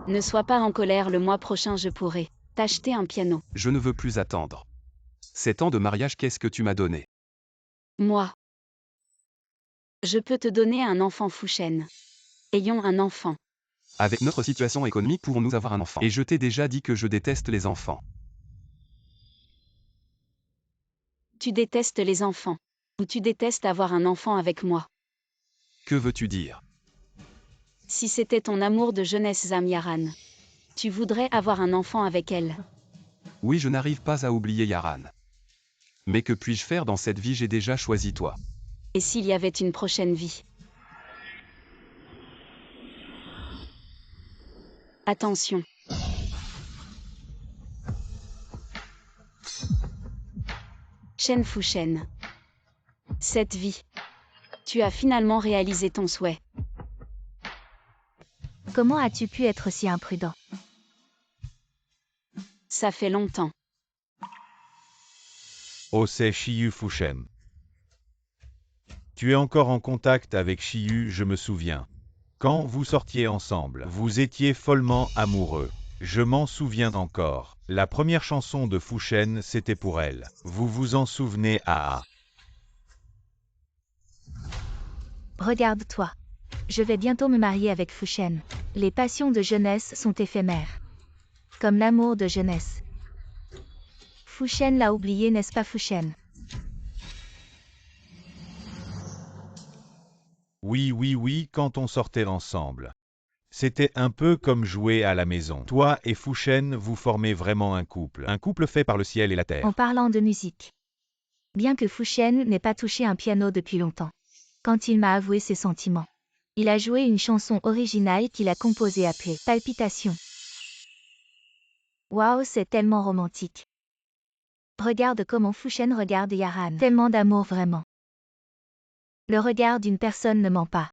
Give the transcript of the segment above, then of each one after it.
Ne sois pas en colère, le mois prochain je pourrai t'acheter un piano. Je ne veux plus attendre. 7 ans de mariage, qu'est-ce que tu m'as donné? Moi. Je peux te donner un enfant, Fouchen. Ayons un enfant. Avec notre situation économique, pouvons-nous avoir un enfant? Et je t'ai déjà dit que je déteste les enfants. Tu détestes les enfants. Ou tu détestes avoir un enfant avec moi. Que veux-tu dire? Si c'était ton amour de jeunesse, Zam Yaran, tu voudrais avoir un enfant avec elle. Oui, je n'arrive pas à oublier Yaran. Mais que puis-je faire dans cette vie? J'ai déjà choisi toi. Et s'il y avait une prochaine vie? Attention. Shen Fouchen. Cette vie. Tu as finalement réalisé ton souhait. Comment as-tu pu être si imprudent? Ça fait longtemps. Oh, c'est Shiyu Fushen. Tu es encore en contact avec Shiyu, je me souviens. Quand vous sortiez ensemble, vous étiez follement amoureux. Je m'en souviens encore. La première chanson de Fushen, c'était pour elle. Vous vous en souvenez? Ah. Regarde-toi. Je vais bientôt me marier avec Fushen. Les passions de jeunesse sont éphémères. Comme l'amour de jeunesse. Fushen l'a oublié, n'est-ce pas, Fushen? Oui, quand on sortait ensemble. C'était un peu comme jouer à la maison. Toi et Fushen, vous formez vraiment un couple fait par le ciel et la terre. En parlant de musique. Bien que Fushen n'ait pas touché un piano depuis longtemps. Quand il m'a avoué ses sentiments. Il a joué une chanson originale qu'il a composée appelée Palpitation. Waouh, c'est tellement romantique. Regarde comment Fushen regarde Yaran. Tellement d'amour vraiment. Le regard d'une personne ne ment pas.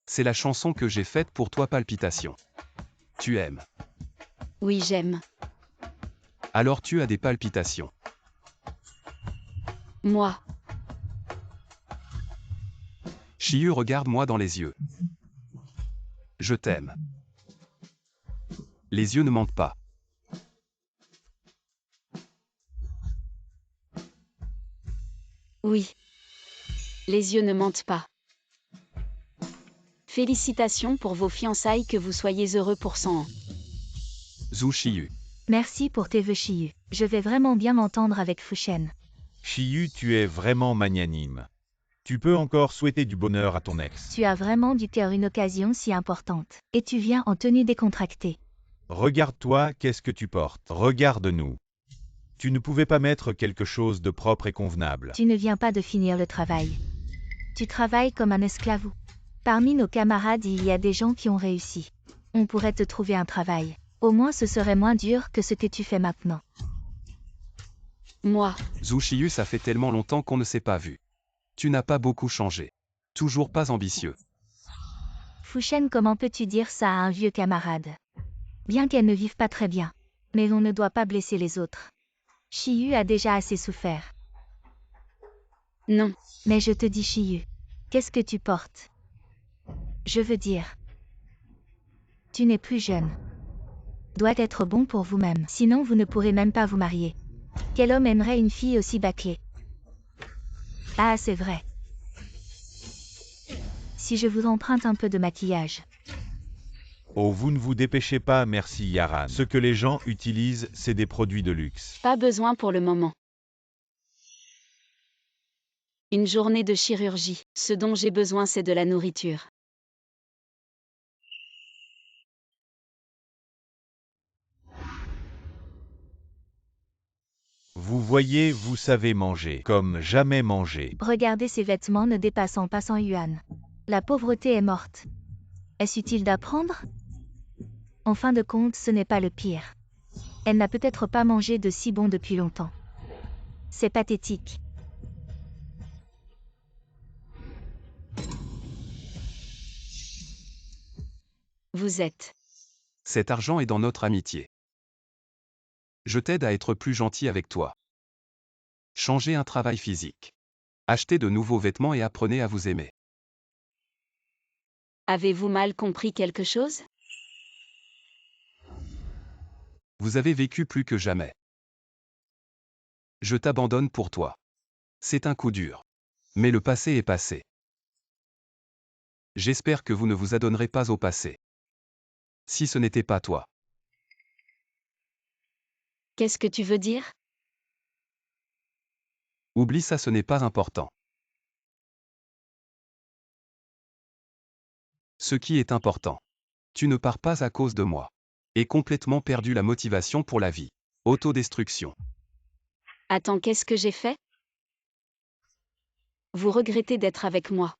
C'est la chanson que j'ai faite pour toi, Palpitation. Tu aimes. Oui, j'aime. Alors tu as des palpitations. Moi. Shiyu, regarde-moi dans les yeux. Je t'aime. Les yeux ne mentent pas. Oui. Les yeux ne mentent pas. Félicitations pour vos fiançailles, que vous soyez heureux pour 100 ans. Zhu Shiyu. Merci pour tes vœux, Shiyu. Je vais vraiment bien m'entendre avec Fushen. Shiyu, tu es vraiment magnanime. Tu peux encore souhaiter du bonheur à ton ex. Tu as vraiment du cœur, une occasion si importante. Et tu viens en tenue décontractée. Regarde-toi, qu'est-ce que tu portes? Regarde-nous. Tu ne pouvais pas mettre quelque chose de propre et convenable. Tu ne viens pas de finir le travail. Tu travailles comme un esclave. Parmi nos camarades, il y a des gens qui ont réussi. On pourrait te trouver un travail. Au moins ce serait moins dur que ce que tu fais maintenant. Moi. Zhu Shiyu, ça fait tellement longtemps qu'on ne s'est pas vu. Tu n'as pas beaucoup changé. Toujours pas ambitieux. Fushen, comment peux-tu dire ça à un vieux camarade? Bien qu'elle ne vive pas très bien. Mais on ne doit pas blesser les autres. Shiyu a déjà assez souffert. Non. Mais je te dis, Shiyu. Qu'est-ce que tu portes? Je veux dire. Tu n'es plus jeune. Doit être bon pour vous-même. Sinon vous ne pourrez même pas vous marier. Quel homme aimerait une fille aussi bâclée? Ah, c'est vrai. Si je vous emprunte un peu de maquillage. Oh, vous ne vous dépêchez pas, merci Yaran. Ce que les gens utilisent, c'est des produits de luxe. Pas besoin pour le moment. Une journée de chirurgie. Ce dont j'ai besoin, c'est de la nourriture. Vous voyez, vous savez manger, comme jamais manger. Regardez ses vêtements ne dépassant pas 100 yuan. La pauvreté est morte. Est-ce utile d'apprendre? En fin de compte, ce n'est pas le pire. Elle n'a peut-être pas mangé de si bon depuis longtemps. C'est pathétique. Vous êtes. Cet argent est dans notre amitié. Je t'aide à être plus gentil avec toi. Changez un travail physique. Achetez de nouveaux vêtements et apprenez à vous aimer. Avez-vous mal compris quelque chose? Vous avez vécu plus que jamais. Je t'abandonne pour toi. C'est un coup dur. Mais le passé est passé. J'espère que vous ne vous adonnerez pas au passé. Si ce n'était pas toi. Qu'est-ce que tu veux dire? Oublie ça, ce n'est pas important. Ce qui est important. Tu ne pars pas à cause de moi. Et complètement perdu la motivation pour la vie. Autodestruction. Attends, qu'est-ce que j'ai fait? Vous regrettez d'être avec moi.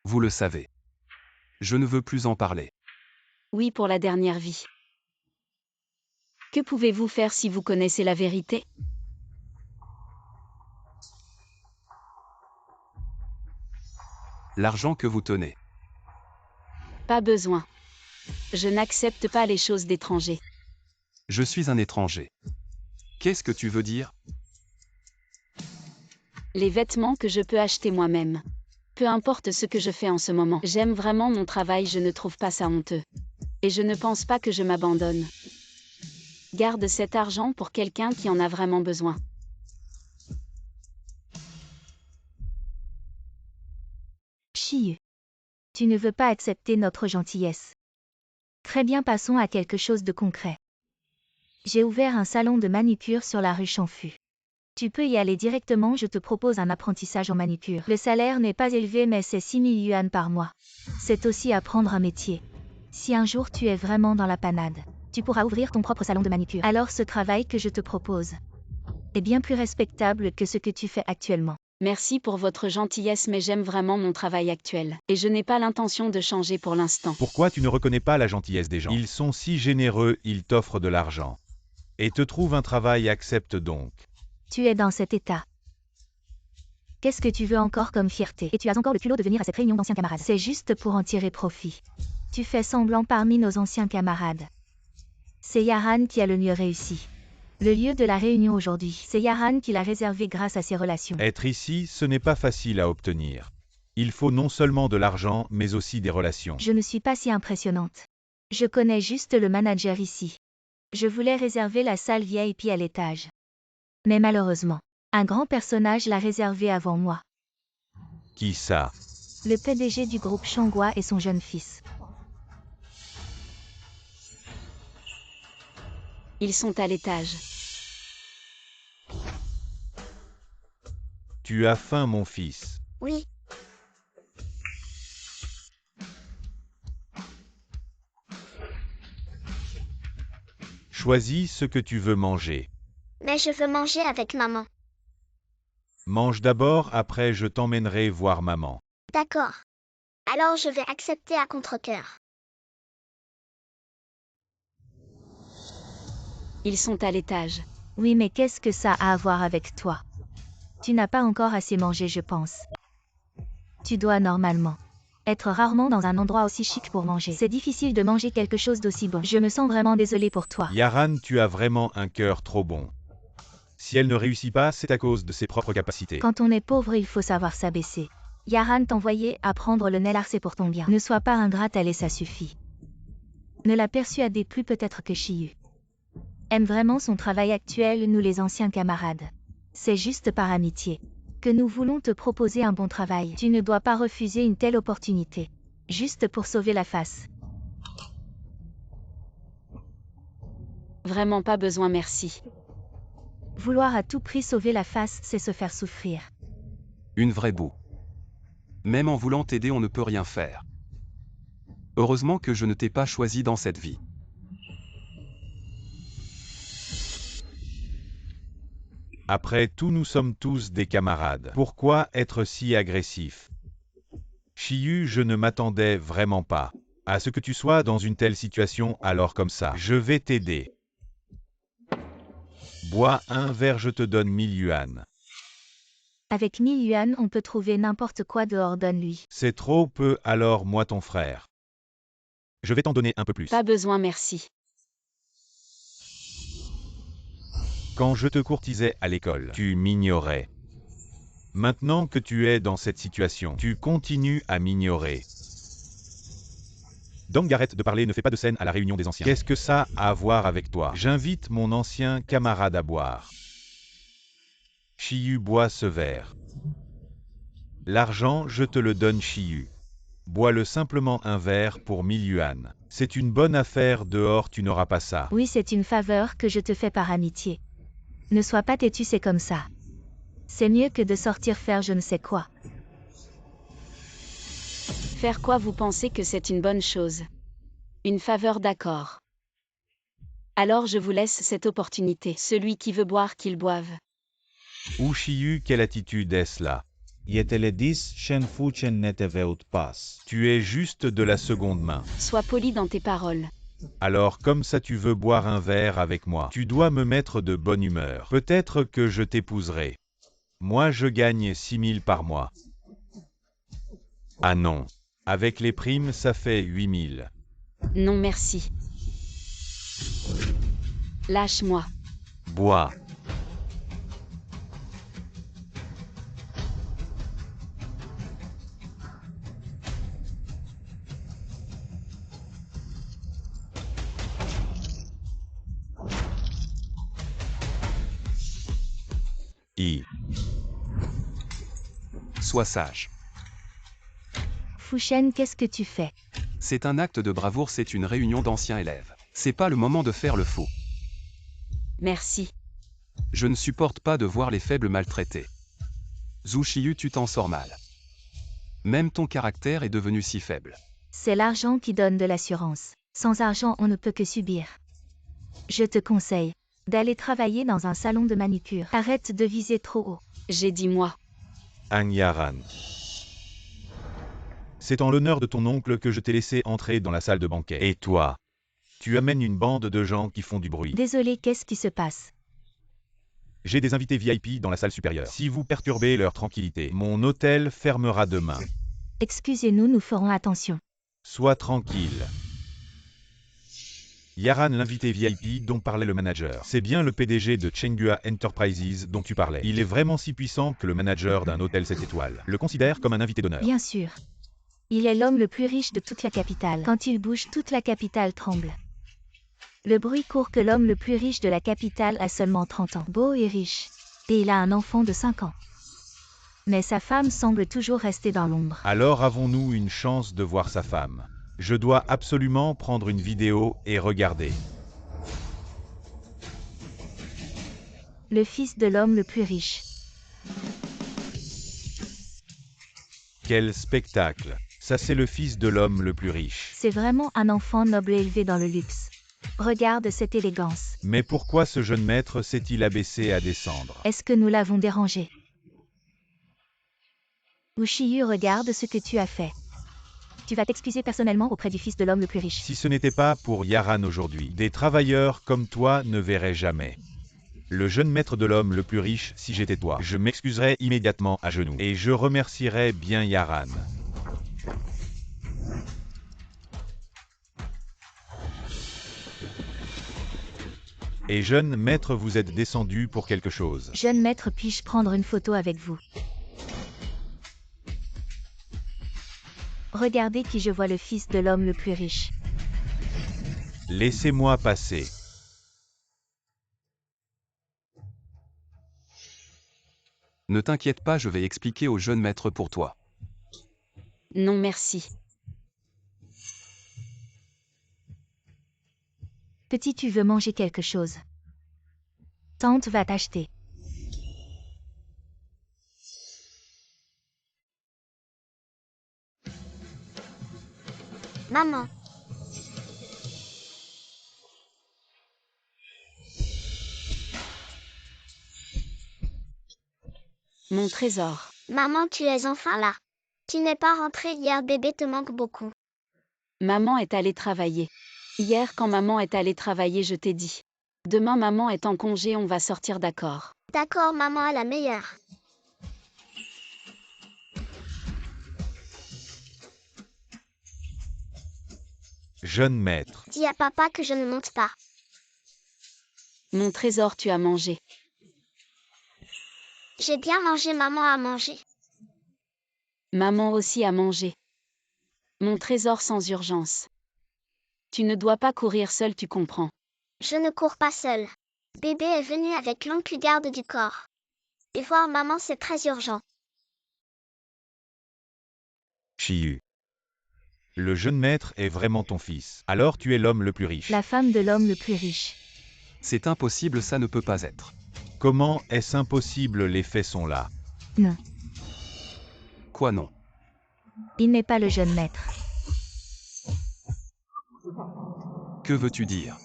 Vous le savez. Je ne veux plus en parler. Oui, pour la dernière vie. Que pouvez-vous faire si vous connaissez la vérité? L'argent que vous tenez. Pas besoin. Je n'accepte pas les choses d'étrangers. Je suis un étranger. Qu'est-ce que tu veux dire? Les vêtements que je peux acheter moi-même. Peu importe ce que je fais en ce moment. J'aime vraiment mon travail, je ne trouve pas ça honteux. Et je ne pense pas que je m'abandonne. Garde cet argent pour quelqu'un qui en a vraiment besoin. Chiyu. Tu ne veux pas accepter notre gentillesse. Très bien, passons à quelque chose de concret. J'ai ouvert un salon de manicure sur la rue Chanfu. Tu peux y aller directement, je te propose un apprentissage en manicure. Le salaire n'est pas élevé mais c'est 6 000 yuan par mois. C'est aussi apprendre un métier. Si un jour tu es vraiment dans la panade, tu pourras ouvrir ton propre salon de manicure. Alors ce travail que je te propose est bien plus respectable que ce que tu fais actuellement. Merci pour votre gentillesse mais j'aime vraiment mon travail actuel. Et je n'ai pas l'intention de changer pour l'instant. Pourquoi tu ne reconnais pas la gentillesse des gens? Ils sont si généreux, ils t'offrent de l'argent. Et te trouvent un travail, accepte donc. Tu es dans cet état. Qu'est-ce que tu veux encore comme fierté? Et tu as encore le culot de venir à cette réunion d'anciens camarades. C'est juste pour en tirer profit. Tu fais semblant parmi nos anciens camarades. C'est Yaran qui a le mieux réussi. Le lieu de la réunion aujourd'hui, c'est Yaran qui l'a réservé grâce à ses relations. Être ici, ce n'est pas facile à obtenir. Il faut non seulement de l'argent, mais aussi des relations. Je ne suis pas si impressionnante. Je connais juste le manager ici. Je voulais réserver la salle VIP à l'étage. Mais malheureusement, un grand personnage l'a réservé avant moi. Qui ça? Le PDG du groupe Shangwa et son jeune fils. Ils sont à l'étage. Tu as faim, mon fils. Oui, Choisis ce que tu veux manger. mais je veux manger avec maman. Mange d'abord, après je t'emmènerai voir maman. D'accord. Alors je vais accepter à contre-cœur. Ils sont à l'étage. Oui, mais qu'est-ce que ça a à voir avec toi? Tu n'as pas encore assez mangé, je pense. Tu dois normalement être rarement dans un endroit aussi chic pour manger. C'est difficile de manger quelque chose d'aussi bon. Je me sens vraiment désolée pour toi. Yaran, tu as vraiment un cœur trop bon. Si elle ne réussit pas, c'est à cause de ses propres capacités. Quand on est pauvre, il faut savoir s'abaisser. Yaran t'envoyait apprendre le Nelar, c'est pour ton bien. Ne sois pas ingrate, elle et ça suffit. Ne la persuadez plus, peut-être que Chiyu aime vraiment son travail actuel, nous les anciens camarades. C'est juste par amitié que nous voulons te proposer un bon travail. Tu ne dois pas refuser une telle opportunité, juste pour sauver la face. Vraiment pas besoin, merci. Vouloir à tout prix sauver la face, c'est se faire souffrir. Une vraie boue. Même en voulant t'aider, on ne peut rien faire. Heureusement que je ne t'ai pas choisi dans cette vie. Après tout, nous sommes tous des camarades. Pourquoi être si agressif? Chiyu, je ne m'attendais vraiment pas à ce que tu sois dans une telle situation alors comme ça. Je vais t'aider. Bois un verre, je te donne 1000 yuan. Avec 1000 yuan, on peut trouver n'importe quoi dehors, donne-lui. C'est trop peu, alors moi ton frère. Je vais t'en donner un peu plus. Pas besoin merci. Quand je te courtisais à l'école, tu m'ignorais. Maintenant que tu es dans cette situation, tu continues à m'ignorer. Dong, arrête de parler, ne fais pas de scène à la réunion des anciens. Qu'est-ce que ça a à voir avec toi? J'invite mon ancien camarade à boire. Shiyu boit ce verre. L'argent, je te le donne, Shiyu. Bois-le simplement un verre pour 1000 yuan. C'est une bonne affaire, dehors tu n'auras pas ça. Oui, c'est une faveur que je te fais par amitié. Ne sois pas têtu, c'est comme ça. C'est mieux que de sortir faire je ne sais quoi. Faire quoi, vous pensez que c'est une bonne chose? Une faveur, d'accord. Alors je vous laisse cette opportunité. Celui qui veut boire, qu'il boive. Ou Shiyu, quelle attitude est-ce là? Yeteledis Shen Fuchen Neteveut Pas. Tu es juste de la seconde main. Sois poli dans tes paroles. Alors comme ça tu veux boire un verre avec moi, tu dois me mettre de bonne humeur. Peut-être que je t'épouserai. Moi je gagne 6000 par mois. Ah non. Avec les primes ça fait 8000. Non merci. Lâche-moi. Bois. Sois sage. Fuchen, qu'est-ce que tu fais? C'est un acte de bravoure, c'est une réunion d'anciens élèves. C'est pas le moment de faire le faux. Merci. Je ne supporte pas de voir les faibles maltraités. Zhu Shiyu, tu t'en sors mal. Même ton caractère est devenu si faible. C'est l'argent qui donne de l'assurance. Sans argent, on ne peut que subir. Je te conseille d'aller travailler dans un salon de manucure. Arrête de viser trop haut. J'ai dit moi. Yaran. C'est en l'honneur de ton oncle que je t'ai laissé entrer dans la salle de banquet. Et toi? Tu amènes une bande de gens qui font du bruit. Désolé, qu'est-ce qui se passe? J'ai des invités VIP dans la salle supérieure. Si vous perturbez leur tranquillité, mon hôtel fermera demain. Excusez-nous, nous ferons attention. Sois tranquille. Yaran, l'invité VIP dont parlait le manager. C'est bien le PDG de Chenghua Enterprises dont tu parlais. Il est vraiment si puissant que le manager d'un hôtel 7 étoiles le considère comme un invité d'honneur. Bien sûr. Il est l'homme le plus riche de toute la capitale. Quand il bouge, toute la capitale tremble. Le bruit court que l'homme le plus riche de la capitale a seulement 30 ans. Beau et riche. Et il a un enfant de 5 ans. Mais sa femme semble toujours rester dans l'ombre. Alors avons-nous une chance de voir sa femme? Je dois absolument prendre une vidéo et regarder. Le fils de l'homme le plus riche. Quel spectacle! Ça c'est le fils de l'homme le plus riche. C'est vraiment un enfant noble élevé dans le luxe. Regarde cette élégance. Mais pourquoi ce jeune maître s'est-il abaissé à descendre? Est-ce que nous l'avons dérangé? Ushiyu, regarde ce que tu as fait. Tu vas t'excuser personnellement auprès du fils de l'homme le plus riche. Si ce n'était pas pour Yaran aujourd'hui, des travailleurs comme toi ne verraient jamais le jeune maître de l'homme le plus riche. Si j'étais toi, je m'excuserais immédiatement à genoux et je remercierais bien Yaran. Et jeune maître, vous êtes descendu pour quelque chose. Jeune maître, puis-je prendre une photo avec vous? Regardez qui je vois, le fils de l'homme le plus riche. Laissez-moi passer. Ne t'inquiète pas, je vais expliquer au jeune maître pour toi. Non merci. Petit, tu veux manger quelque chose? Tante va t'acheter. Maman, Mon trésor. maman, tu es enfin là. Tu n'es pas rentrée hier, bébé te manque beaucoup. Maman est allée travailler. Hier, quand maman est allée travailler, je t'ai dit. Demain, maman est en congé, on va sortir, d'accord? D'accord, maman est la meilleure. Jeune maître. Dis à papa que je ne monte pas. Mon trésor, tu as mangé. J'ai bien mangé, maman a mangé. Maman aussi a mangé. Mon trésor sans urgence. Tu ne dois pas courir seul, tu comprends. Je ne cours pas seule. Bébé est venu avec l'oncle garde du corps. Et voir maman, c'est très urgent. Shiyu. Le jeune maître est vraiment ton fils. Alors tu es l'homme le plus riche. La femme de l'homme le plus riche. C'est impossible, ça ne peut pas être. Comment est-ce impossible? Les faits sont là. Non, Quoi non? il n'est pas le jeune maître. Que veux-tu dire?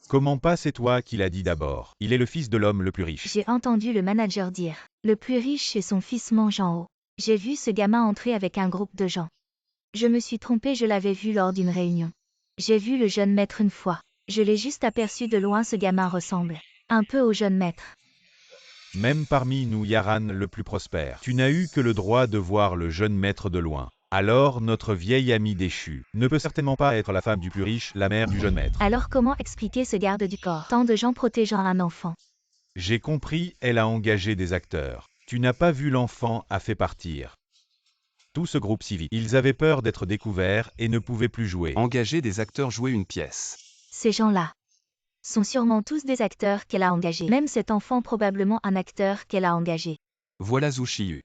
Comment pas? C'est toi qui l'as dit d'abord. Il est le fils de l'homme le plus riche. J'ai entendu le manager dire. Le plus riche et son fils mangent en haut. J'ai vu ce gamin entrer avec un groupe de gens. Je me suis trompée, je l'avais vu lors d'une réunion. J'ai vu le jeune maître une fois. Je l'ai juste aperçu de loin, ce gamin ressemble un peu au jeune maître. Même parmi nous, Yaran le plus prospère, tu n'as eu que le droit de voir le jeune maître de loin. Alors notre vieille amie déchue ne peut certainement pas être la femme du plus riche, la mère du jeune maître. Alors comment expliquer ce garde du corps? Tant de gens protégeant un enfant. J'ai compris, elle a engagé des acteurs. Tu n'as pas vu l'enfant a fait partir tout ce groupe civique. Ils avaient peur d'être découverts et ne pouvaient plus jouer. Engager des acteurs jouer une pièce. Ces gens-là sont sûrement tous des acteurs qu'elle a engagés. Même cet enfant, probablement un acteur qu'elle a engagé. Voilà Zhu Shiyu.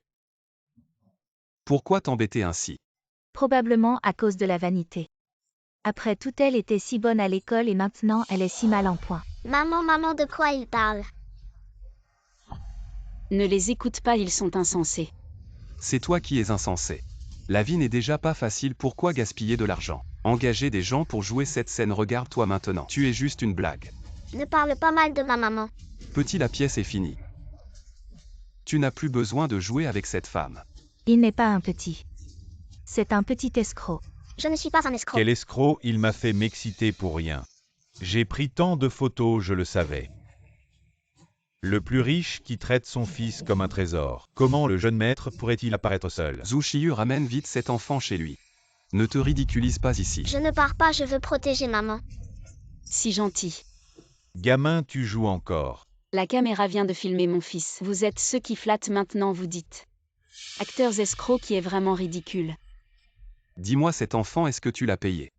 Pourquoi t'embêter ainsi? Probablement à cause de la vanité. Après tout, elle était si bonne à l'école et maintenant elle est si mal en point. Maman, de quoi il parle? Ne les écoute pas, ils sont insensés. C'est toi qui es insensé. La vie n'est déjà pas facile, pourquoi gaspiller de l'argent? Engager des gens pour jouer cette scène, regarde-toi maintenant. Tu es juste une blague. Ne parle pas mal de ma maman. Petit, la pièce est finie. Tu n'as plus besoin de jouer avec cette femme. Il n'est pas un petit. C'est un petit escroc. Je ne suis pas un escroc. Quel escroc, il m'a fait m'exciter pour rien. J'ai pris tant de photos, je le savais. Le plus riche qui traite son fils comme un trésor. Comment le jeune maître pourrait-il apparaître seul? Zhu Shiyu, ramène vite cet enfant chez lui. Ne te ridiculise pas ici. Je ne pars pas, je veux protéger maman. Si gentil. Gamin, tu joues encore. La caméra vient de filmer mon fils. Vous êtes ceux qui flattent maintenant, vous dites. Acteurs escrocs, qui est vraiment ridicule. Dis-moi, cet enfant, est-ce que tu l'as payé?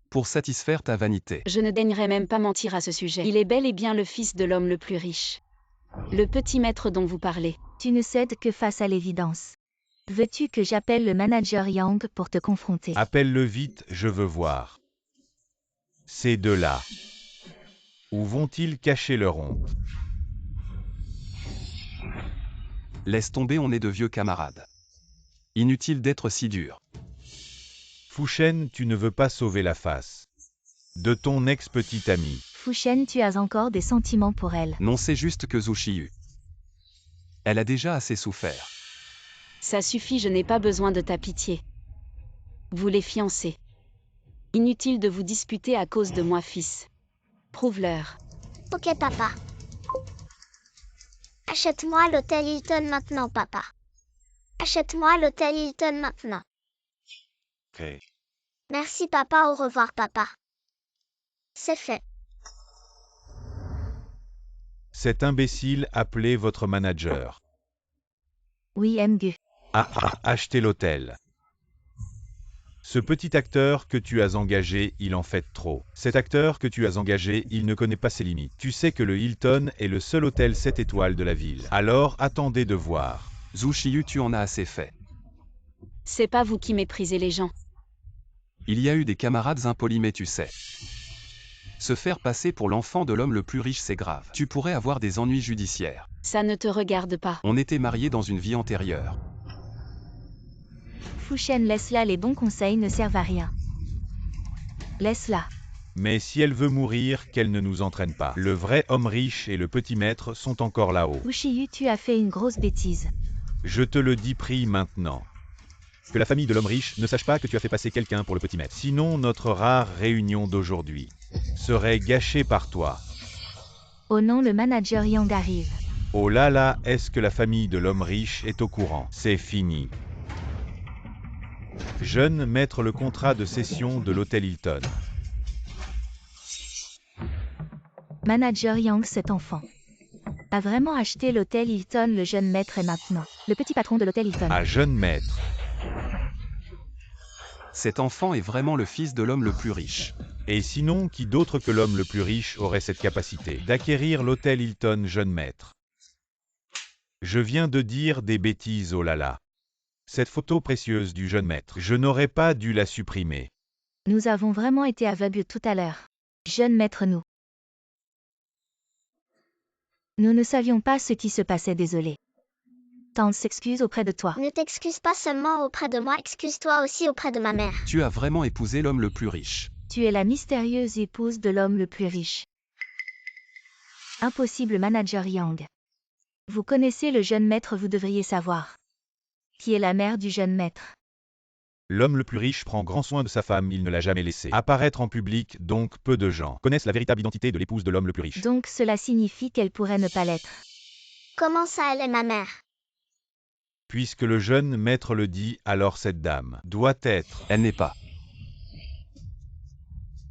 Pour satisfaire ta vanité. Je ne daignerai même pas mentir à ce sujet. Il est bel et bien le fils de l'homme le plus riche. Le petit maître dont vous parlez. Tu ne cèdes que face à l'évidence. Veux-tu que j'appelle le manager Yang pour te confronter? Appelle-le vite, je veux voir. Ces deux-là. Où vont-ils cacher leur honte? Laisse tomber, on est de vieux camarades. Inutile d'être si dur. Fushen, tu ne veux pas sauver la face de ton ex-petite amie. Fushen, tu as encore des sentiments pour elle. Non, c'est juste que Zhu Shiyu. Elle a déjà assez souffert. Ça suffit, je n'ai pas besoin de ta pitié. Vous les fiancés. Inutile de vous disputer à cause de moi, fils. Prouve-leur. Ok, papa. Achète-moi l'hôtel Hilton maintenant, papa. Achète-moi l'hôtel Hilton maintenant. Ok. Merci, papa. Au revoir, papa. C'est fait. Cet imbécile, appelez votre manager. Oui, Mgu. Achetez l'hôtel. Ce petit acteur que tu as engagé, il en fait trop. Cet acteur que tu as engagé, il ne connaît pas ses limites. Tu sais que le Hilton est le seul hôtel 7 étoiles de la ville. Alors, attendez de voir. Zhu Shiyu, tu en as assez fait. C'est pas vous qui méprisez les gens. Il y a eu des camarades impolis, mais tu sais. Se faire passer pour l'enfant de l'homme le plus riche, c'est grave. Tu pourrais avoir des ennuis judiciaires. Ça ne te regarde pas. On était mariés dans une vie antérieure. Fushen, laisse-la, les bons conseils ne servent à rien. Laisse-la. Mais si elle veut mourir, qu'elle ne nous entraîne pas. Le vrai homme riche et le petit maître sont encore là-haut. Ushiyu, tu as fait une grosse bêtise. Je te le dis prie maintenant. Que la famille de l'homme riche ne sache pas que tu as fait passer quelqu'un pour le petit maître. Sinon, notre rare réunion d'aujourd'hui serait gâchée par toi. Oh non, le manager Yang arrive. Oh là là, est-ce que la famille de l'homme riche est au courant? C'est fini. Jeune, mettre le contrat de cession de l'hôtel Hilton. Manager Yang, cet enfant a vraiment acheté l'hôtel Hilton. Le jeune maître est maintenant le petit patron de l'hôtel Hilton. Ah, jeune maître. Cet enfant est vraiment le fils de l'homme le plus riche. Et sinon, qui d'autre que l'homme le plus riche aurait cette capacité d'acquérir l'hôtel Hilton, jeune maître? Je viens de dire des bêtises, oh là là. Cette photo précieuse du jeune maître, je n'aurais pas dû la supprimer. Nous avons vraiment été aveugles tout à l'heure. Jeune maître, nous ne savions pas ce qui se passait, désolé. Tante s'excuse auprès de toi. Ne t'excuse pas seulement auprès de moi, excuse-toi aussi auprès de ma mère. Tu as vraiment épousé l'homme le plus riche. Tu es la mystérieuse épouse de l'homme le plus riche. Impossible, Manager Yang. Vous connaissez le jeune maître, vous devriez savoir. Qui est la mère du jeune maître? L'homme le plus riche prend grand soin de sa femme, il ne l'a jamais laissée apparaître en public, donc peu de gens connaissent la véritable identité de l'épouse de l'homme le plus riche. Donc cela signifie qu'elle pourrait ne pas l'être. Comment ça, elle est ma mère? Puisque le jeune maître le dit, alors cette dame doit être. Elle n'est pas.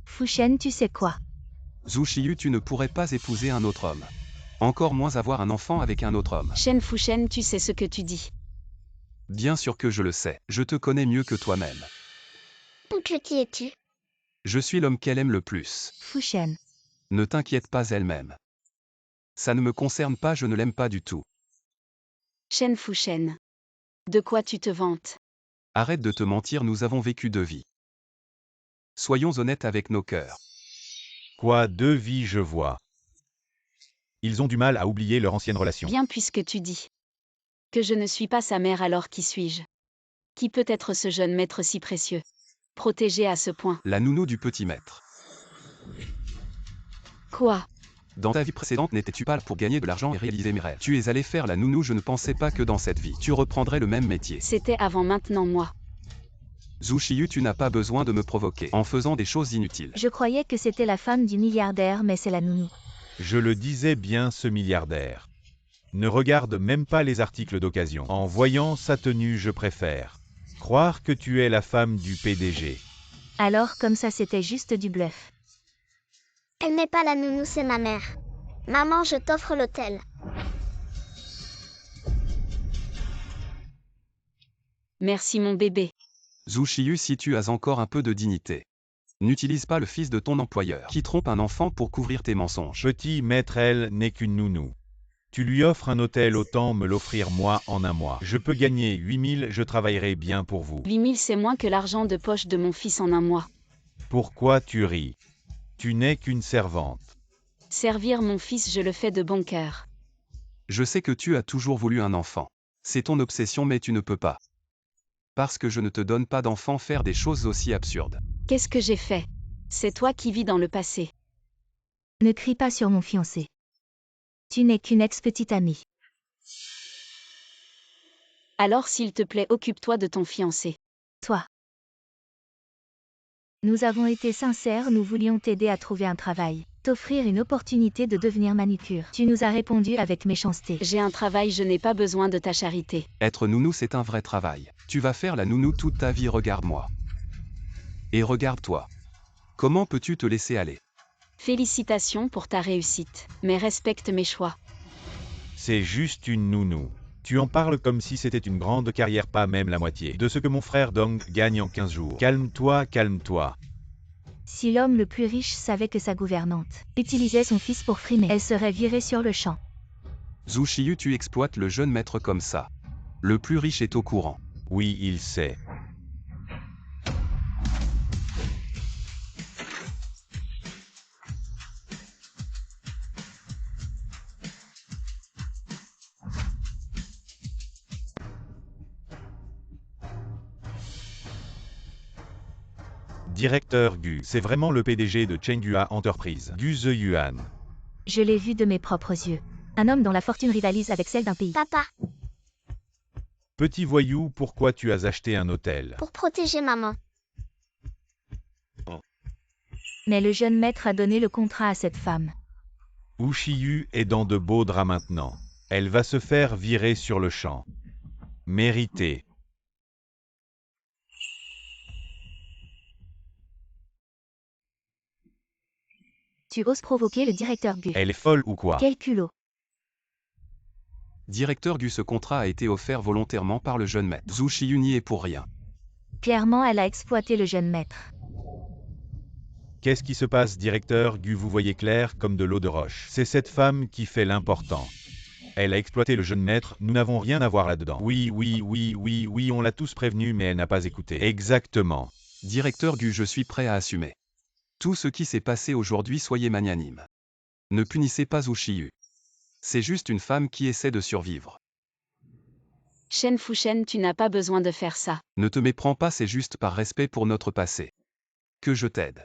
Fushen, tu sais quoi? Zhu Xiyu, tu ne pourrais pas épouser un autre homme. Encore moins avoir un enfant avec un autre homme. Shen Fushen, tu sais ce que tu dis. Bien sûr que je le sais, je te connais mieux que toi-même. Qui es-tu? Je suis l'homme qu'elle aime le plus. Fushen. Ne t'inquiète pas, elle-même. Ça ne me concerne pas, je ne l'aime pas du tout. Shen Fushen. De quoi tu te vantes? Arrête de te mentir, nous avons vécu 2 vies. Soyons honnêtes avec nos cœurs. Quoi, 2 vies, je vois. Ils ont du mal à oublier leur ancienne relation. Bien, puisque tu dis que je ne suis pas sa mère, alors qui suis-je? Qui peut être ce jeune maître si précieux, protégé à ce point? La nounou du petit maître. Quoi? Dans ta vie précédente, n'étais-tu pas là pour gagner de l'argent et réaliser mes rêves? Tu es allé faire la nounou, je ne pensais pas que dans cette vie, tu reprendrais le même métier. C'était avant, maintenant moi. Zhu Xiyu, tu n'as pas besoin de me provoquer en faisant des choses inutiles. Je croyais que c'était la femme du milliardaire, mais c'est la nounou. Je le disais bien, ce milliardaire ne regarde même pas les articles d'occasion. En voyant sa tenue, je préfère croire que tu es la femme du PDG. Alors comme ça, c'était juste du bluff. Elle n'est pas la nounou, c'est ma mère. Maman, je t'offre l'hôtel. Merci mon bébé. Zhu Xiyu, si tu as encore un peu de dignité. N'utilise pas le fils de ton employeur qui trompe un enfant pour couvrir tes mensonges. Petit maître, elle n'est qu'une nounou. Tu lui offres un hôtel, autant me l'offrir moi en un mois. Je peux gagner 8000, je travaillerai bien pour vous. 8000, c'est moins que l'argent de poche de mon fils en un mois. Pourquoi tu ris? Tu n'es qu'une servante. Servir mon fils, je le fais de bon cœur. Je sais que tu as toujours voulu un enfant. C'est ton obsession, mais tu ne peux pas. Parce que je ne te donne pas d'enfant faire des choses aussi absurdes. Qu'est-ce que j'ai fait? C'est toi qui vis dans le passé. Ne crie pas sur mon fiancé. Tu n'es qu'une ex-petite amie. Alors s'il te plaît, occupe-toi de ton fiancé. Toi. Nous avons été sincères, nous voulions t'aider à trouver un travail, t'offrir une opportunité de devenir manucure. Tu nous as répondu avec méchanceté. J'ai un travail, je n'ai pas besoin de ta charité. Être nounou, c'est un vrai travail. Tu vas faire la nounou toute ta vie, regarde-moi. Et regarde-toi. Comment peux-tu te laisser aller? Félicitations pour ta réussite, mais respecte mes choix. C'est juste une nounou. Tu en parles comme si c'était une grande carrière, pas même la moitié de ce que mon frère Dong gagne en 15 jours. Calme-toi, calme-toi. Si l'homme le plus riche savait que sa gouvernante utilisait son fils pour frimer, elle serait virée sur le champ. Zhu Xiyu, tu exploites le jeune maître comme ça. Le plus riche est au courant. Oui, il sait. Directeur Gu, c'est vraiment le PDG de Chenghua Enterprise, Gu Zeyuan. Je l'ai vu de mes propres yeux. Un homme dont la fortune rivalise avec celle d'un pays. Papa, Petit voyou, pourquoi tu as acheté un hôtel? pour protéger maman. Mais le jeune maître a donné le contrat à cette femme. Wu Xiyu est dans de beaux draps maintenant. Elle va se faire virer sur le champ. Mérité. Tu oses provoquer le directeur Gu. Elle est folle ou quoi? Quel culot. Directeur Gu, ce contrat a été offert volontairement par le jeune maître. Zhu Shiyu n'y est pour rien. Clairement, elle a exploité le jeune maître. Qu'est-ce qui se passe, directeur Gu? Vous voyez clair comme de l'eau de roche. C'est cette femme qui fait l'important. Elle a exploité le jeune maître, nous n'avons rien à voir là-dedans. Oui, on l'a tous prévenu, mais elle n'a pas écouté. Exactement. Directeur Gu, je suis prêt à assumer. Tout ce qui s'est passé aujourd'hui, soyez magnanime. Ne punissez pas Zhu Shiyu. C'est juste une femme qui essaie de survivre. Shen Fushen, tu n'as pas besoin de faire ça. Ne te méprends pas, c'est juste par respect pour notre passé. Que je t'aide.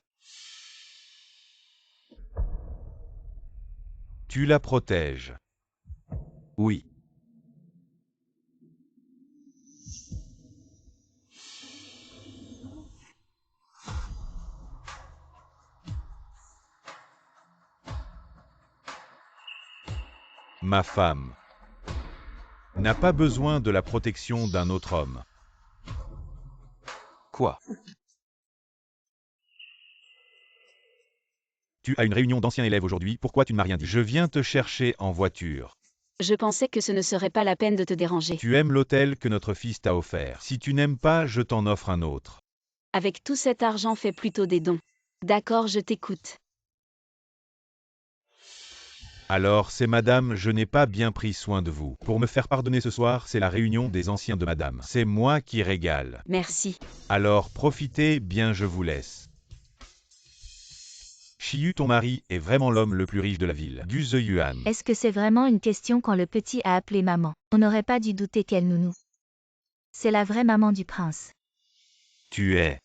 Tu la protèges. Oui. Ma femme n'a pas besoin de la protection d'un autre homme. Quoi? Tu as une réunion d'anciens élèves aujourd'hui, pourquoi tu ne m'as rien dit? Je viens te chercher en voiture. Je pensais que ce ne serait pas la peine de te déranger. Tu aimes l'hôtel que notre fils t'a offert. Si tu n'aimes pas, je t'en offre un autre. Avec tout cet argent, fais plutôt des dons. D'accord, je t'écoute. Alors c'est madame, je n'ai pas bien pris soin de vous. Pour me faire pardonner ce soir, c'est la réunion des anciens de madame. C'est moi qui régale. Merci. Alors profitez bien, je vous laisse. Shiyu, ton mari, est vraiment l'homme le plus riche de la ville. Gu Zeyuan. Est-ce que c'est vraiment une question quand le petit a appelé maman? On n'aurait pas dû douter qu'elle nounou. C'est la vraie maman du prince. Tu es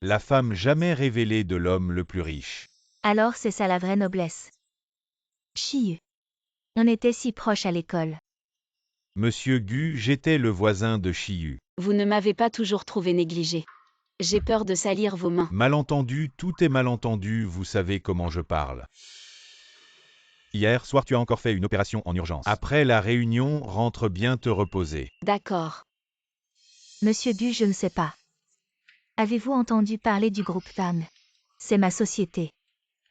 la femme jamais révélée de l'homme le plus riche. Alors c'est ça la vraie noblesse. Shiyu. On était si proches à l'école. Monsieur Gu, j'étais le voisin de Shiyu. Vous ne m'avez pas toujours trouvé négligé. J'ai peur de salir vos mains. Malentendu, tout est malentendu, vous savez comment je parle. Hier soir, tu as encore fait une opération en urgence. Après la réunion, rentre bien te reposer. D'accord. Monsieur Gu, je ne sais pas. Avez-vous entendu parler du groupe Tang? C'est ma société.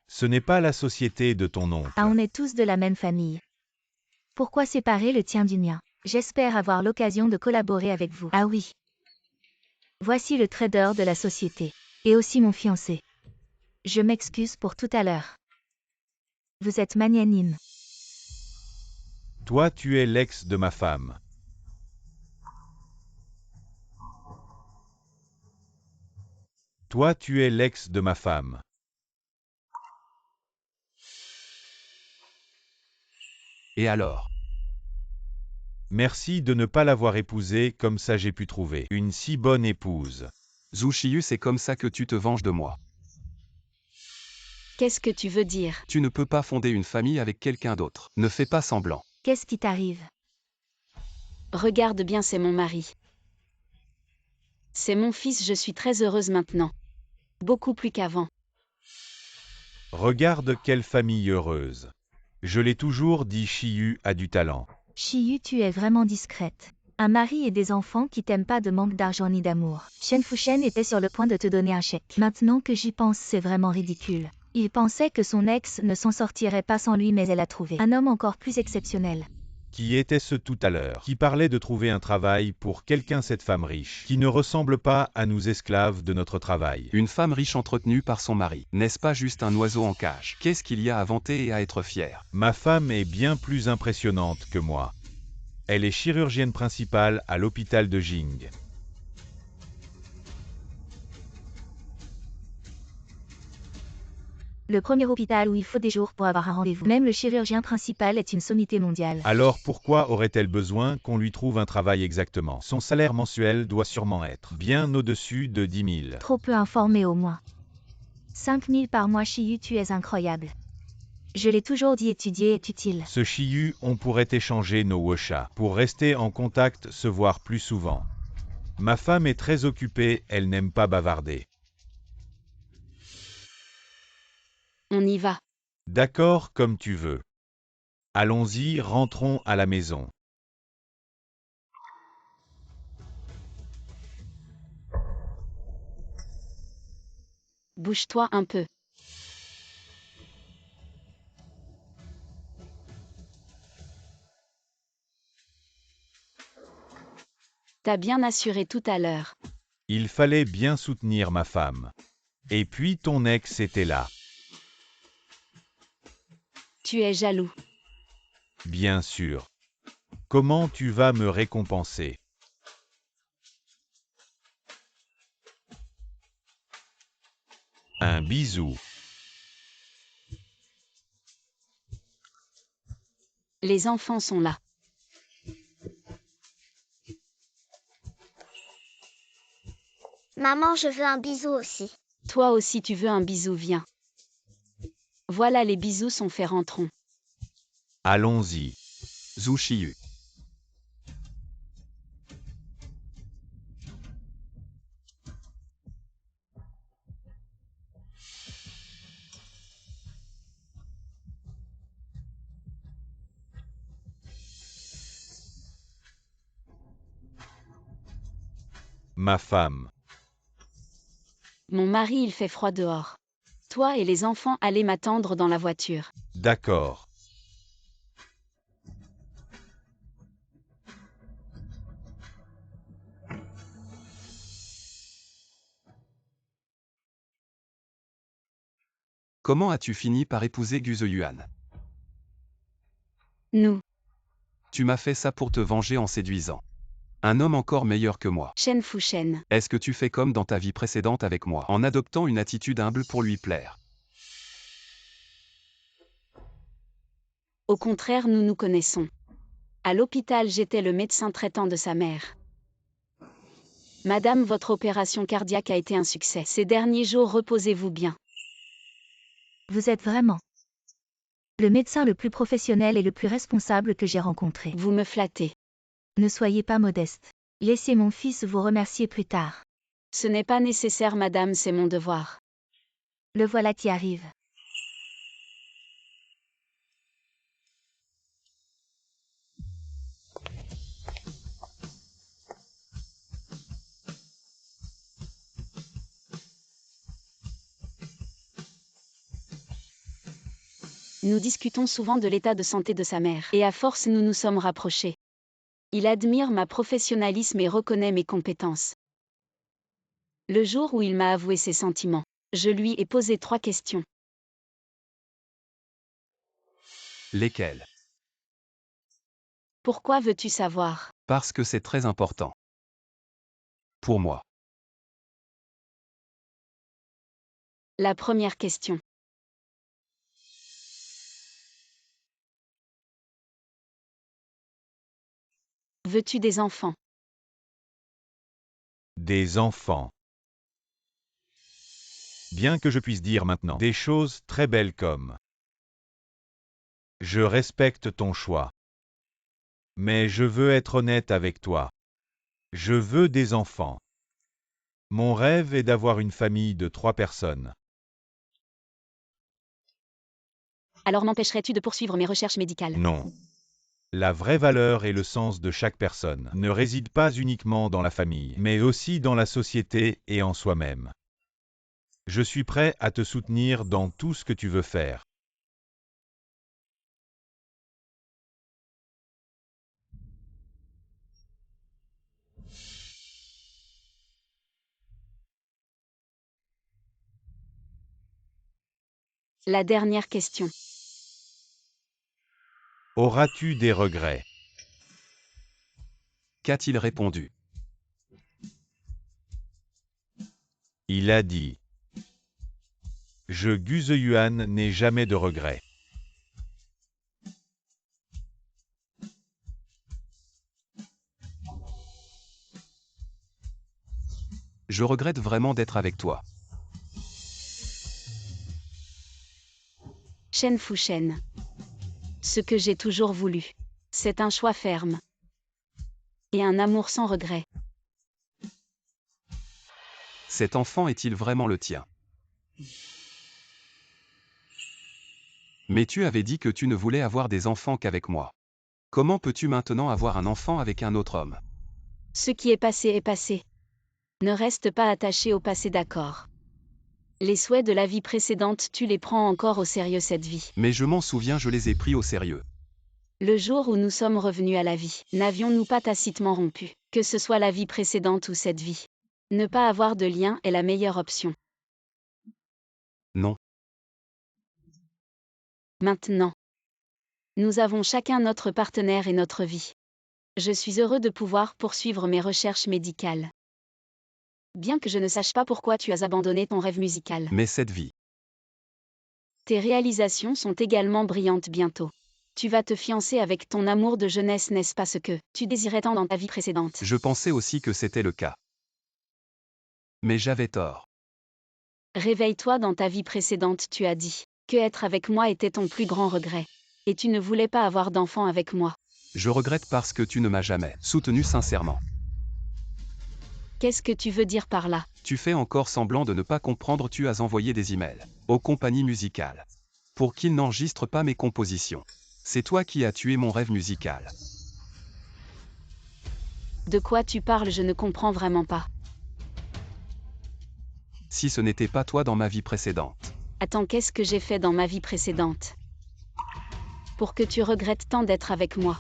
Ce n'est pas la société de ton oncle. Ah, on est tous de la même famille. Pourquoi séparer le tien du mien? J'espère avoir l'occasion de collaborer avec vous. Ah oui. Voici le trader de la société. Et aussi mon fiancé. Je m'excuse pour tout à l'heure. Vous êtes magnanime. Toi, tu es l'ex de ma femme. Toi, tu es l'ex de ma femme. Et alors? Merci de ne pas l'avoir épousée, comme ça j'ai pu trouver une si bonne épouse. Zhu Shiyu, c'est comme ça que tu te venges de moi. Qu'est-ce que tu veux dire? Tu ne peux pas fonder une famille avec quelqu'un d'autre. Ne fais pas semblant. Qu'est-ce qui t'arrive? Regarde bien, c'est mon mari. C'est mon fils, je suis très heureuse maintenant. Beaucoup plus qu'avant. Regarde quelle famille heureuse. Je l'ai toujours dit, Shiyu a du talent. Shiyu, tu es vraiment discrète. Un mari et des enfants qui t'aiment pas de manque d'argent ni d'amour. Shen Fushen était sur le point de te donner un chèque. Maintenant que j'y pense, c'est vraiment ridicule. Il pensait que son ex ne s'en sortirait pas sans lui, mais elle a trouvé un homme encore plus exceptionnel. Qui était ce tout à l'heure? Qui parlait de trouver un travail pour quelqu'un, cette femme riche, qui ne ressemble pas à nous esclaves de notre travail. Une femme riche entretenue par son mari. N'est-ce pas juste un oiseau en cage? Qu'est-ce qu'il y a à vanter et à être fier? Ma femme est bien plus impressionnante que moi. Elle est chirurgienne principale à l'hôpital de Jing. Le premier hôpital où il faut des jours pour avoir un rendez-vous. Même le chirurgien principal est une sommité mondiale. Alors pourquoi aurait-elle besoin qu'on lui trouve un travail exactement? Son salaire mensuel doit sûrement être bien au-dessus de 10 000. Trop peu informé au moins. 5 000 par mois, Shiyu, tu es incroyable. Je l'ai toujours dit, étudier est utile. Ce Shiyu, on pourrait échanger nos woshas pour rester en contact, se voir plus souvent. Ma femme est très occupée, elle n'aime pas bavarder. On y va. D'accord, comme tu veux. Allons-y, rentrons à la maison. Bouge-toi un peu. T'as bien assuré tout à l'heure. Il fallait bien soutenir ma femme. Et puis ton ex était là. Tu es jaloux. Bien sûr. Comment tu vas me récompenser? Un bisou. Les enfants sont là. Maman, je veux un bisou aussi. Toi aussi tu veux un bisou, viens. Voilà, les bisous sont faits, rentrons. Allons-y. Zhu Shiyu. Ma femme. Mon mari, il fait froid dehors. Toi et les enfants allez m'attendre dans la voiture. D'accord. Comment as-tu fini par épouser Gu Zeyuan? Nous, Tu m'as fait ça pour te venger en séduisant un homme encore meilleur que moi. Shen Fushen. Est-ce que tu fais comme dans ta vie précédente avec moi, en adoptant une attitude humble pour lui plaire? Au contraire, nous nous connaissons. À l'hôpital, j'étais le médecin traitant de sa mère. Madame, votre opération cardiaque a été un succès. Ces derniers jours, reposez-vous bien. Vous êtes vraiment le médecin le plus professionnel et le plus responsable que j'ai rencontré. Vous me flattez. Ne soyez pas modeste. Laissez mon fils vous remercier plus tard. Ce n'est pas nécessaire, madame, c'est mon devoir. Le voilà qui arrive. Nous discutons souvent de l'état de santé de sa mère, et à force nous nous sommes rapprochés. Il admire ma professionnalisme et reconnaît mes compétences. Le jour où il m'a avoué ses sentiments, je lui ai posé 3 questions. Lesquels? Pourquoi veux-tu savoir? Parce que c'est très important. Pour moi. La première question. Veux-tu des enfants? Des enfants. Bien que je puisse dire maintenant des choses très belles comme « Je respecte ton choix. Mais je veux être honnête avec toi. Je veux des enfants. Mon rêve est d'avoir une famille de 3 personnes. » Alors m'empêcherais-tu de poursuivre mes recherches médicales? Non. La vraie valeur et le sens de chaque personne ne résident pas uniquement dans la famille, mais aussi dans la société et en soi-même. Je suis prêt à te soutenir dans tout ce que tu veux faire. La dernière question. Auras-tu des regrets? Qu'a-t-il répondu? Il a dit « Je Gu Zeyuan n'ai jamais de regrets. » Je regrette vraiment d'être avec toi. Shen Fushen. Ce que j'ai toujours voulu. C'est un choix ferme. Et un amour sans regret. Cet enfant est-il vraiment le tien? Mais tu avais dit que tu ne voulais avoir des enfants qu'avec moi. Comment peux-tu maintenant avoir un enfant avec un autre homme? Ce qui est passé est passé. Ne reste pas attaché au passé, d'accord. Les souhaits de la vie précédente, tu les prends encore au sérieux cette vie. Mais je m'en souviens, je les ai pris au sérieux. Le jour où nous sommes revenus à la vie, n'avions-nous pas tacitement rompu, que ce soit la vie précédente ou cette vie? Ne pas avoir de lien est la meilleure option. Non. Maintenant. Nous avons chacun notre partenaire et notre vie. Je suis heureux de pouvoir poursuivre mes recherches médicales. Bien que je ne sache pas pourquoi tu as abandonné ton rêve musical. Mais cette vie. Tes réalisations sont également brillantes bientôt. Tu vas te fiancer avec ton amour de jeunesse, n'est-ce pas ce que tu désirais tant dans ta vie précédente? Je pensais aussi que c'était le cas. Mais j'avais tort. Réveille-toi, dans ta vie précédente, tu as dit que être avec moi était ton plus grand regret. Et tu ne voulais pas avoir d'enfant avec moi. Je regrette parce que tu ne m'as jamais soutenu sincèrement. Qu'est-ce que tu veux dire par là? Tu fais encore semblant de ne pas comprendre. Tu as envoyé des emails aux compagnies musicales pour qu'ils n'enregistrent pas mes compositions. C'est toi qui as tué mon rêve musical. De quoi tu parles? Je ne comprends vraiment pas. Si ce n'était pas toi dans ma vie précédente. Attends, qu'est-ce que j'ai fait dans ma vie précédente pour que tu regrettes tant d'être avec moi?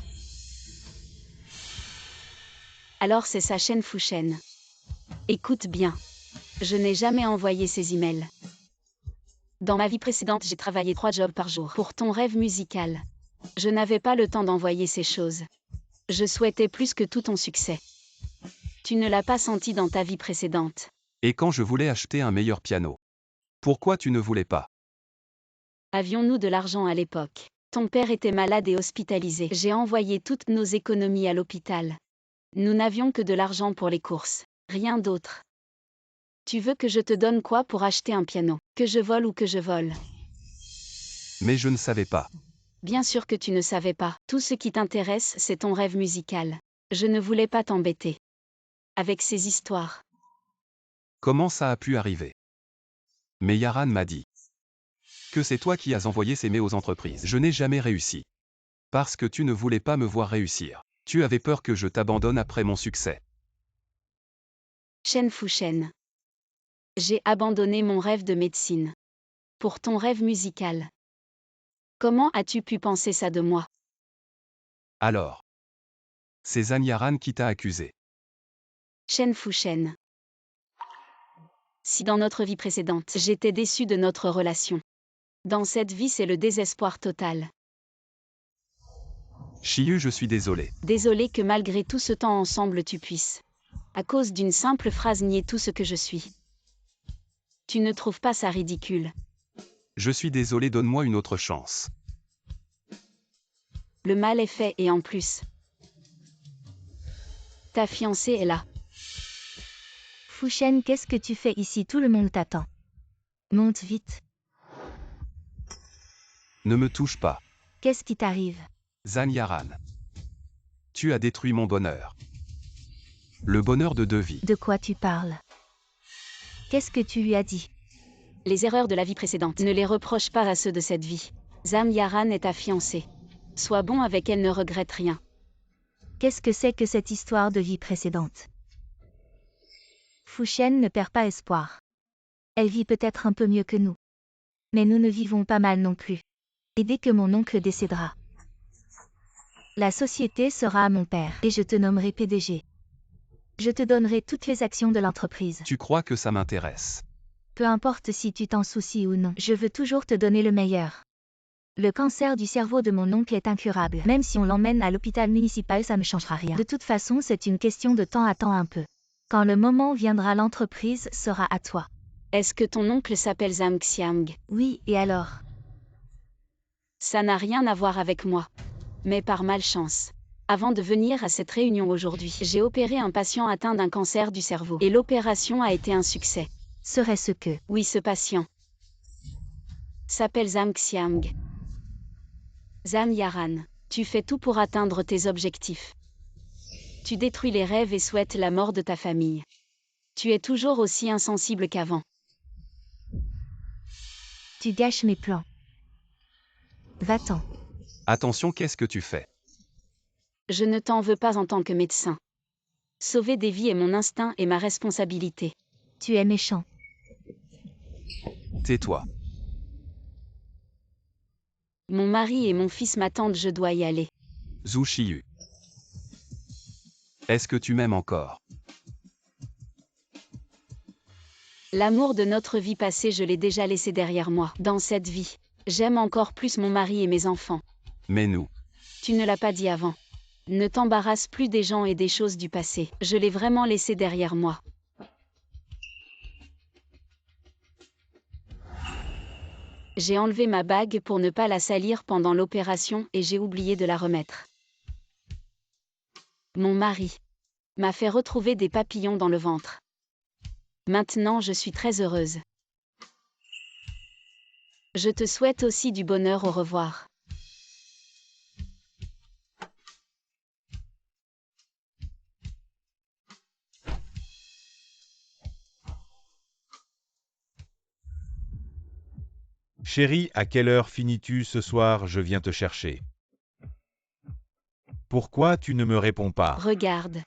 Alors c'est ça, Shen Fuchen. Écoute bien. Je n'ai jamais envoyé ces emails. Dans ma vie précédente, j'ai travaillé 3 jobs par jour pour ton rêve musical. Je n'avais pas le temps d'envoyer ces choses. Je souhaitais plus que tout ton succès. Tu ne l'as pas senti dans ta vie précédente. Et quand je voulais acheter un meilleur piano, pourquoi tu ne voulais pas? Avions-nous de l'argent à l'époque? Ton père était malade et hospitalisé. J'ai envoyé toutes nos économies à l'hôpital. Nous n'avions que de l'argent pour les courses, rien d'autre. Tu veux que je te donne quoi pour acheter un piano? Que je vole ou que je vole? Mais je ne savais pas. Bien sûr que tu ne savais pas. Tout ce qui t'intéresse, c'est ton rêve musical. Je ne voulais pas t'embêter avec ces histoires. Comment ça a pu arriver? Mais Yaran m'a dit que c'est toi qui as envoyé ces mails aux entreprises. Je n'ai jamais réussi. Parce que tu ne voulais pas me voir réussir. Tu avais peur que je t'abandonne après mon succès. Shen Fuchen. J'ai abandonné mon rêve de médecine pour ton rêve musical. Comment as-tu pu penser ça de moi? Alors, c'est Zan Yaran qui t'a accusé. Shen Fuchen. Si dans notre vie précédente, j'étais déçu de notre relation, dans cette vie, c'est le désespoir total. Shiyu, je suis désolé. Désolé que malgré tout ce temps ensemble tu puisses, à cause d'une simple phrase, nier tout ce que je suis. Tu ne trouves pas ça ridicule? Je suis désolé, donne-moi une autre chance. Le mal est fait et en plus, ta fiancée est là. Fuchen, qu'est-ce que tu fais ici? Tout le monde t'attend. Monte vite. Ne me touche pas. Qu'est-ce qui t'arrive? Zan Yaran. Tu as détruit mon bonheur. Le bonheur de 2 vies. De quoi tu parles? Qu'est-ce que tu lui as dit? Les erreurs de la vie précédente, ne les reproche pas à ceux de cette vie. Zan Yaran est ta fiancée. Sois bon avec elle, ne regrette rien. Qu'est-ce que c'est que cette histoire de vie précédente? Fuchen ne perd pas espoir. Elle vit peut-être un peu mieux que nous. Mais nous ne vivons pas mal non plus. Et dès que mon oncle décédera, la société sera à mon père et je te nommerai PDG. Je te donnerai toutes les actions de l'entreprise. Tu crois que ça m'intéresse? Peu importe si tu t'en soucies ou non, je veux toujours te donner le meilleur. Le cancer du cerveau de mon oncle est incurable. Même si on l'emmène à l'hôpital municipal, ça ne changera rien. De toute façon, c'est une question de temps. Attends un peu. Quand le moment viendra, l'entreprise sera à toi. Est-ce que ton oncle s'appelle Zhang Xiang? Oui, et alors? Ça n'a rien à voir avec moi. Mais par malchance, avant de venir à cette réunion aujourd'hui, j'ai opéré un patient atteint d'un cancer du cerveau. Et l'opération a été un succès. Serait-ce que? Oui, ce patient s'appelle Zhang Xiang. Zan Yaran, tu fais tout pour atteindre tes objectifs. Tu détruis les rêves et souhaites la mort de ta famille. Tu es toujours aussi insensible qu'avant. Tu gâches mes plans. Va-t'en. Attention, qu'est-ce que tu fais? Je ne t'en veux pas en tant que médecin. Sauver des vies est mon instinct et ma responsabilité. Tu es méchant. Tais-toi. Mon mari et mon fils m'attendent, je dois y aller. Zhu Shiyu. Est-ce que tu m'aimes encore? L'amour de notre vie passée, je l'ai déjà laissé derrière moi. Dans cette vie, j'aime encore plus mon mari et mes enfants. Mais nous, Tu ne l'as pas dit avant. Ne t'embarrasse plus des gens et des choses du passé. Je l'ai vraiment laissé derrière moi. J'ai enlevé ma bague pour ne pas la salir pendant l'opération et j'ai oublié de la remettre. Mon mari m'a fait retrouver des papillons dans le ventre. Maintenant, je suis très heureuse. Je te souhaite aussi du bonheur. Au revoir. Chérie, à quelle heure finis-tu ce soir? Je viens te chercher. Pourquoi tu ne me réponds pas? Regarde.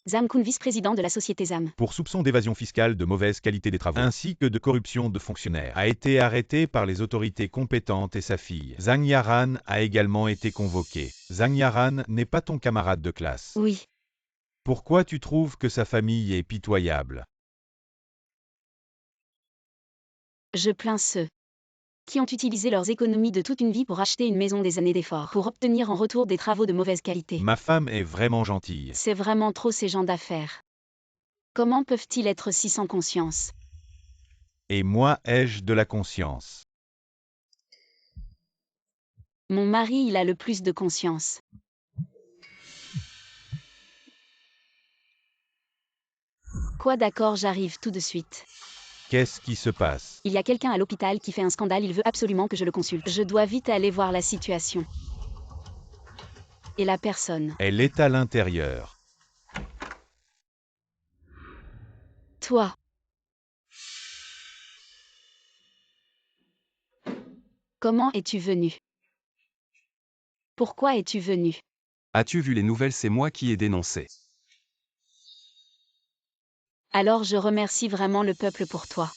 Zam Kun, vice-président de la société Zam. Pour soupçon d'évasion fiscale, de mauvaise qualité des travaux, ainsi que de corruption de fonctionnaires, a été arrêté par les autorités compétentes et sa fille. Zhang Yaran a également été convoqué. Zhang Yaran n'est pas ton camarade de classe. Oui. Pourquoi tu trouves que sa famille est pitoyable? Je plains ceux qui ont utilisé leurs économies de toute une vie pour acheter une maison des années d'efforts, pour obtenir en retour des travaux de mauvaise qualité. Ma femme est vraiment gentille. C'est vraiment trop ces gens d'affaires. Comment peuvent-ils être si sans conscience? Et moi, ai-je de la conscience? Mon mari, il a le plus de conscience. Quoi, d'accord, j'arrive tout de suite. Qu'est-ce qui se passe? Il y a quelqu'un à l'hôpital qui fait un scandale, il veut absolument que je le consulte. Je dois vite aller voir la situation. Et la personne. Elle est à l'intérieur. Toi. Comment es-tu venu? Pourquoi es-tu venu? as-tu vu les nouvelles? C'est moi qui ai dénoncé. Alors je remercie vraiment le peuple pour toi.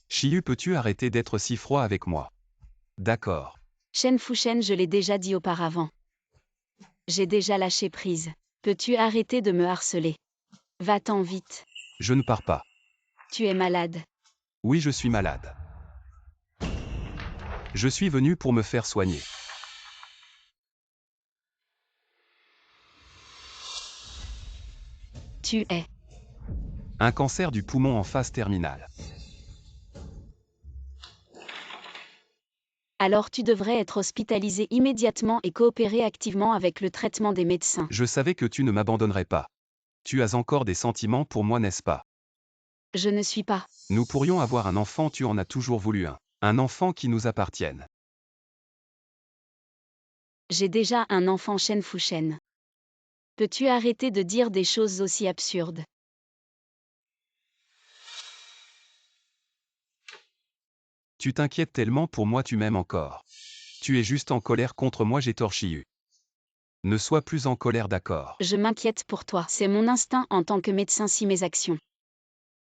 Shiyu, peux-tu arrêter d'être si froid avec moi? D'accord. Shen Fushen, je l'ai déjà dit auparavant. J'ai déjà lâché prise. Peux-tu arrêter de me harceler? Va-t'en vite. Je ne pars pas. Tu es malade. Oui, je suis malade. Je suis venu pour me faire soigner. Tu es. Un cancer du poumon en phase terminale. Alors tu devrais être hospitalisé immédiatement et coopérer activement avec le traitement des médecins. Je savais que tu ne m'abandonnerais pas. Tu as encore des sentiments pour moi, n'est-ce pas? Je ne suis pas. Nous pourrions avoir un enfant, tu en as toujours voulu un. Un enfant qui nous appartienne. J'ai déjà un enfant, Shen Fushen. Peux-tu arrêter de dire des choses aussi absurdes? Tu t'inquiètes tellement pour moi, tu m'aimes encore. Tu es juste en colère contre moi, j'ai tort, Shiyu. Ne sois plus en colère, d'accord? Je m'inquiète pour toi. C'est mon instinct en tant que médecin si mes actions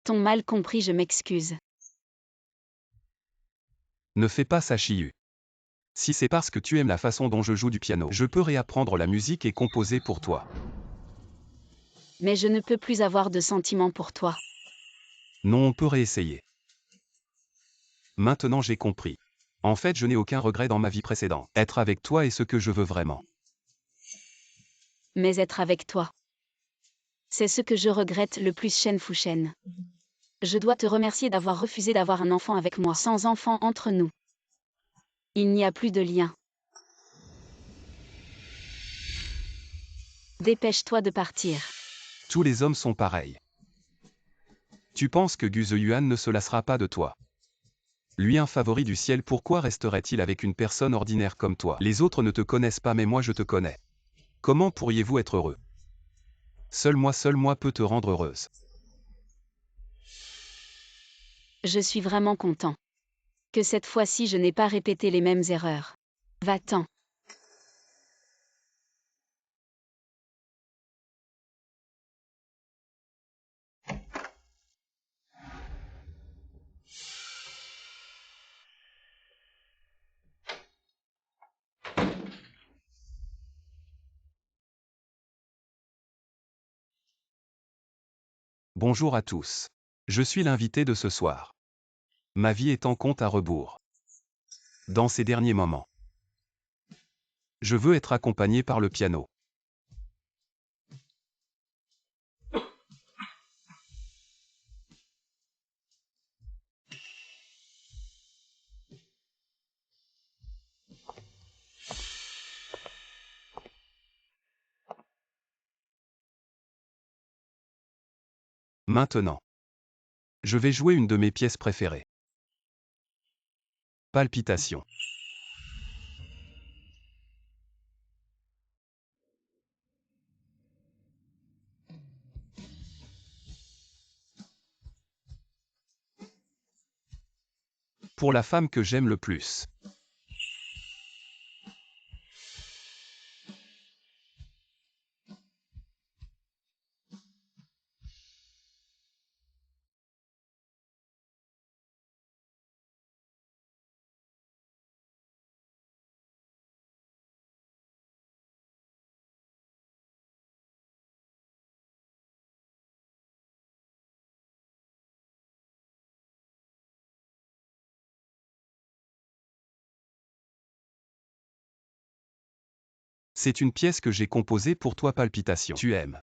t'ont mal compris, je m'excuse. Ne fais pas ça, Shiyu. Si c'est parce que tu aimes la façon dont je joue du piano, je peux réapprendre la musique et composer pour toi. Mais je ne peux plus avoir de sentiments pour toi. Non, on peut réessayer. Maintenant j'ai compris. En fait, je n'ai aucun regret dans ma vie précédente. Être avec toi est ce que je veux vraiment. Mais être avec toi, c'est ce que je regrette le plus, Shen Fushen. Je dois te remercier d'avoir refusé d'avoir un enfant avec moi. Sans enfant entre nous, il n'y a plus de lien. Dépêche-toi de partir. Tous les hommes sont pareils. Tu penses que Gu Zeyuan ne se lassera pas de toi? Lui, un favori du ciel, pourquoi resterait-il avec une personne ordinaire comme toi? Les autres ne te connaissent pas, mais moi je te connais. Comment pourriez-vous être heureux? Seul moi peut te rendre heureuse. Je suis vraiment content que cette fois-ci je n'ai pas répété les mêmes erreurs. Va-t'en. Bonjour à tous. Je suis l'invité de ce soir. Ma vie est en compte à rebours. Dans ces derniers moments. Je veux être accompagné par le piano. Maintenant. Je vais jouer une de mes pièces préférées. Palpitation. Pour la femme que j'aime le plus. C'est une pièce que j'ai composée pour toi, Palpitation. Tu aimes.